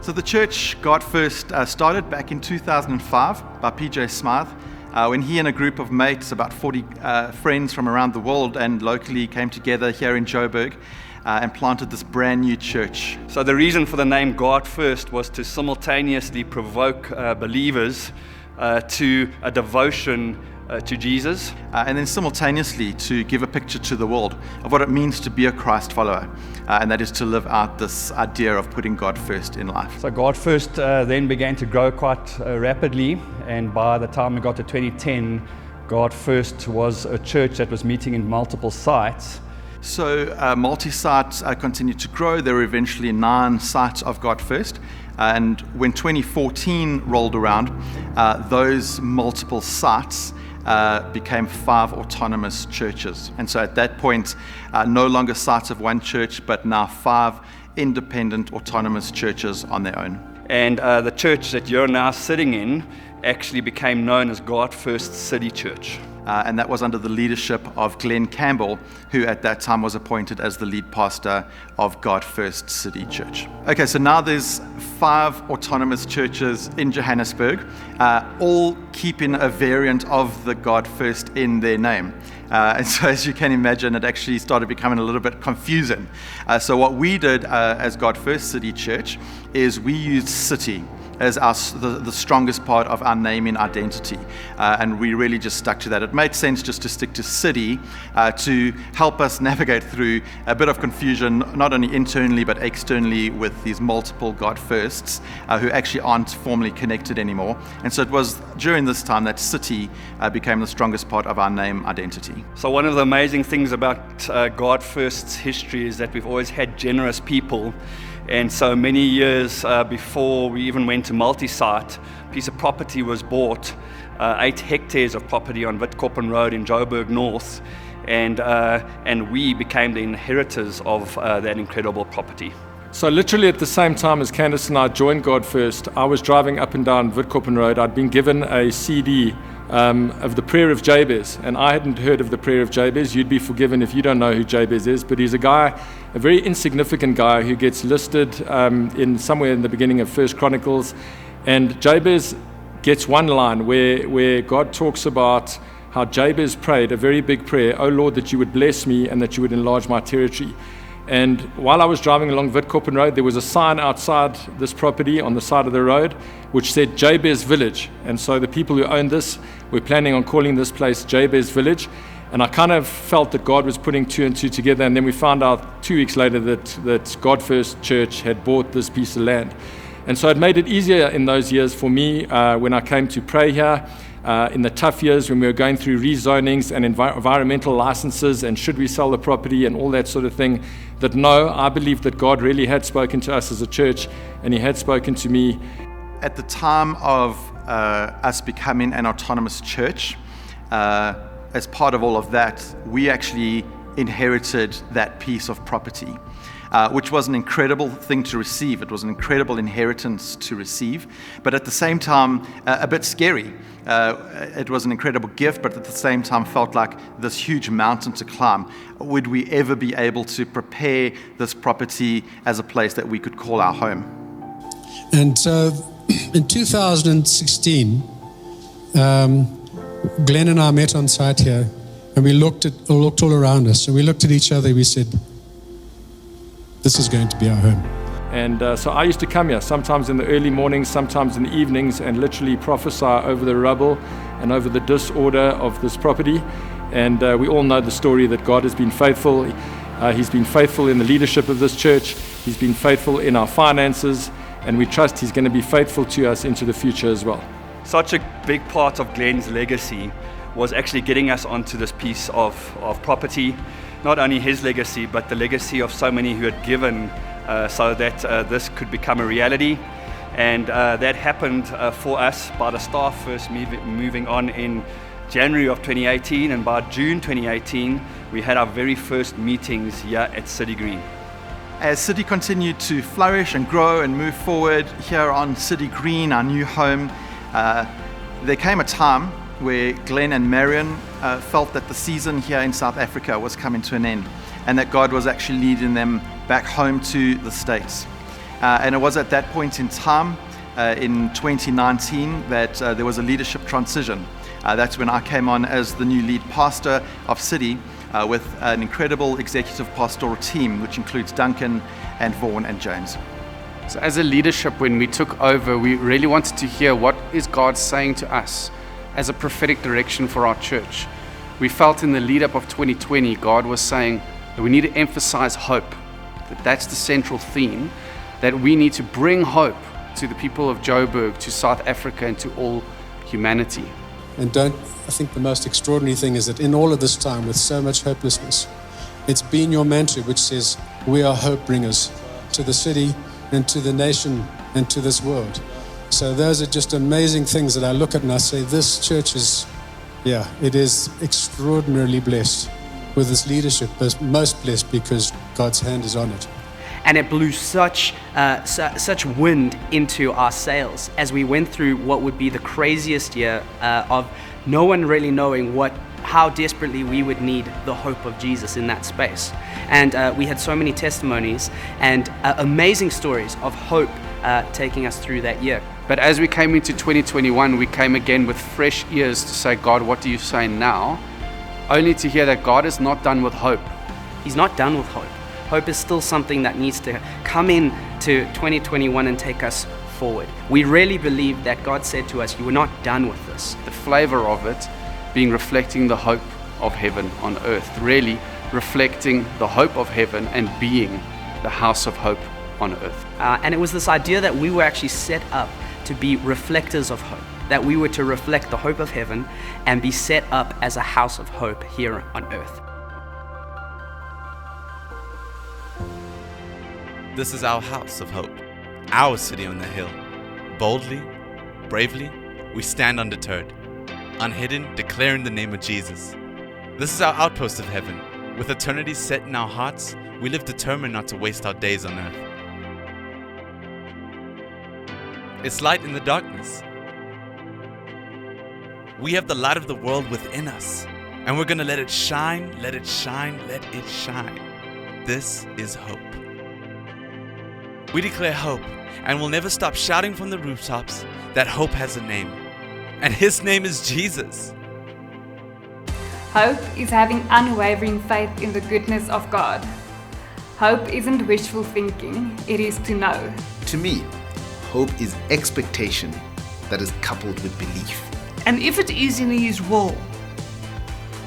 So the church God First started back in 2005 by PJ Smythe when he and a group of mates, about 40 friends from around the world and locally, came together here in Joburg and planted this brand new church. So the reason for the name God First was to simultaneously provoke believers to a devotion to Jesus. And then simultaneously to give a picture to the world of what it means to be a Christ follower, and that is to live out this idea of putting God first in life. So God First then began to grow quite rapidly, and by the time we got to 2010, God First was a church that was meeting in multiple sites. So multi-site continued to grow. There were eventually 9 sites of God First. And when 2014 rolled around, those multiple sites became 5 autonomous churches. And so at that point, no longer sites of one church, but now 5 independent autonomous churches on their own. And the church that you're now sitting in actually became known as God First City Church. And that was under the leadership of Glenn Campbell, who at that time was appointed as the lead pastor of God First City Church. Okay, so now there's 5 autonomous churches in Johannesburg, all keeping a variant of the God First in their name. And so as you can imagine, it actually started becoming a little bit confusing. So what we did as God First City Church is we used city as the strongest part of our naming identity. And we really just stuck to that. It made sense just to stick to city to help us navigate through a bit of confusion, not only internally but externally, with these multiple God Firsts who actually aren't formally connected anymore. And so it was during this time that city became the strongest part of our name identity. So one of the amazing things about God First's history is that we've always had generous people. And so many years before we even went to multi-site, a piece of property was bought, 8 hectares of property on Witkoppen Road in Joburg North, and we became the inheritors of that incredible property. So literally at the same time as Candace and I joined God First, I was driving up and down Witkoppen Road. I'd been given a CD of the Prayer of Jabez, and I hadn't heard of the Prayer of Jabez. You'd be forgiven if you don't know who Jabez is, but he's a guy, a very insignificant guy who gets listed in somewhere in the beginning of First Chronicles, and Jabez gets one line where God talks about how Jabez prayed a very big prayer, "Oh Lord, that you would bless me and that you would enlarge my territory." And while I was driving along Witkoppen Road, there was a sign outside this property on the side of the road which said Jabez Village. And so the people who owned this were planning on calling this place Jabez Village. And I kind of felt that God was putting 2 and 2 together. And then we found out 2 weeks later that God First Church had bought this piece of land. And so it made it easier in those years for me when I came to pray here. In the tough years when we were going through rezonings and environmental licenses and should we sell the property and all that sort of thing, that no, I believed that God really had spoken to us as a church, and he had spoken to me. At the time of us becoming an autonomous church, as part of all of that, we actually inherited that piece of property, which was an incredible thing to receive. It was an incredible inheritance to receive, but at the same time, a bit scary. It was an incredible gift, but at the same time felt like this huge mountain to climb. Would we ever be able to prepare this property as a place that we could call our home? And so in 2016, Glenn and I met on site here, and we looked all around us, and we looked at each other, we said, this is going to be our home. And so I used to come here, sometimes in the early mornings, sometimes in the evenings, and literally prophesy over the rubble and over the disorder of this property. And we all know the story that God has been faithful. He's been faithful in the leadership of this church. He's been faithful in our finances, and we trust he's going to be faithful to us into the future as well. Such a big part of Glenn's legacy was actually getting us onto this piece of property. Not only his legacy, but the legacy of so many who had given so that this could become a reality. And that happened for us by the staff first moving on in January of 2018, and by June 2018, we had our very first meetings here at City Green. As City continued to flourish and grow and move forward here on City Green, our new home, there came a time where Glenn and Marion felt that the season here in South Africa was coming to an end, and that God was actually leading them back home to the States. And it was at that point in time, in 2019, that there was a leadership transition. That's when I came on as the new lead pastor of City with an incredible executive pastoral team, which includes Duncan and Vaughan and James. So as a leadership, when we took over, we really wanted to hear what is God saying to us as a prophetic direction for our church. We felt in the lead up of 2020, God was saying that we need to emphasize hope, that that's the central theme, that we need to bring hope to the people of Joburg, to South Africa, and to all humanity. And I think the most extraordinary thing is that in all of this time, with so much hopelessness, it's been your mantra which says, we are hope bringers to the city and to the nation and to this world. So those are just amazing things that I look at and I say, this church is, it is extraordinarily blessed with this leadership, but most blessed because God's hand is on it. And it blew such wind into our sails as we went through what would be the craziest year of no one really knowing how desperately we would need the hope of Jesus in that space. And we had so many testimonies and amazing stories of hope taking us through that year. But as we came into 2021, we came again with fresh ears to say, God, what do you say now? Only to hear that God is not done with hope. He's not done with hope. Hope is still something that needs to come in to 2021 and take us forward. We really believe that God said to us, you were not done with this. The flavor of it being reflecting the hope of heaven on earth, really reflecting the hope of heaven and being the house of hope on earth. And it was this idea that we were actually set up to be reflectors of hope, that we were to reflect the hope of heaven and be set up as a house of hope here on earth. This is our house of hope, our city on the hill. Boldly, bravely, we stand undeterred, unhidden, declaring the name of Jesus. This is our outpost of heaven. With eternity set in our hearts, we live determined not to waste our days on earth. It's light in the darkness. We have the light of the world within us, and we're gonna let it shine, let it shine, let it shine. This is hope. We declare hope, and we'll never stop shouting from the rooftops that hope has a name, and his name is Jesus. Hope is having unwavering faith in the goodness of God. Hope isn't wishful thinking, it is to know. To me, hope is expectation that is coupled with belief. And if it is in His will,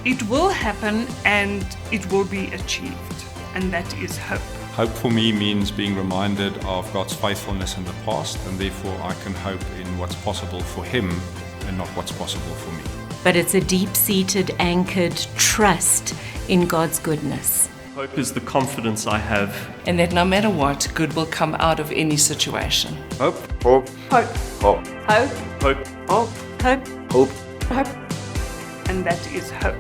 it will happen and it will be achieved. And that is hope. Hope for me means being reminded of God's faithfulness in the past, and therefore I can hope in what's possible for Him and not what's possible for me. But it's a deep-seated, anchored trust in God's goodness. Hope is the confidence I have. And that no matter what, good will come out of any situation. Hope. Hope. Hope. Hope. Hope. Hope. Hope. Hope. Hope. Hope. And that is hope.